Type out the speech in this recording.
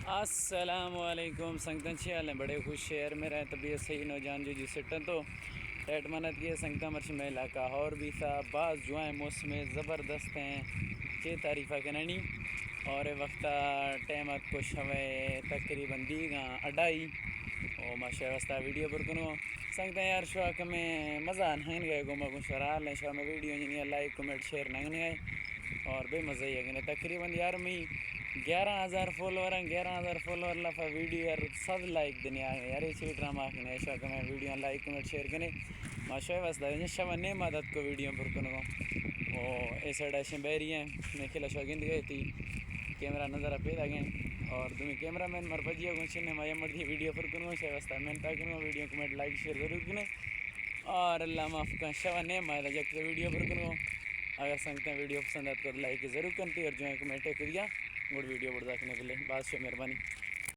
السلام علیکم سنگتن چیال ہیں بڑے خوش شہر میں رہیں طبیعت صحیح نو جان جی سٹن تو ٹیٹ منت کیے سنگتا مرچ میں علاقہ اور بھی تھا بعض جو ہیں موسم زبردست ہیں چھ تعریفہ کے ننی اور وقتا ٹیمت کو شوے تقریباً دیگاں اڈائی اور ماشاء واسطہ ویڈیو پر کنو سنگتا یار شوق میں مزہ نہنگ گئے گو مگو شرال ہیں شوق میں ویڈیو جنہیں لائک کمنٹ شیئر نہنگ گئے اور بے مزہ ہی ہے تقریباً یار میں 11,000 فالوور ہیں 11,000 فالوور لفا ویڈیو یار سب لائک دنیا ہے یار یہ ڈرامہ آخنے شوق میں ویڈیو لائک کمنٹ شیئر کرنے ماشاء واسطہ شوہ نے مدد کو ویڈیو پر کنو وہ اے سائڈ ایشن بہری ہیں میں کھیلا شوقین گئی تھی کیمرہ نظر پیدا گئے اور تمہیں کیمرہ مین مرپجی ہو گئے مایا مردی ویڈیو پر کنو شاہ واسطہ میں تا کنو ویڈیو کمنٹ لائک شیئر ضرور کرنے اور اللہ معاف کر شوہ نے مایا جب ویڈیو پر کنو اگر سنگتے ہیں ویڈیو پسند آتا تو لائک ضرور کرتی اور جو ہے کمنٹ کریا گوڑ ویڈیو بڑھ دیکھنے کے لیے بات سے مہربانی.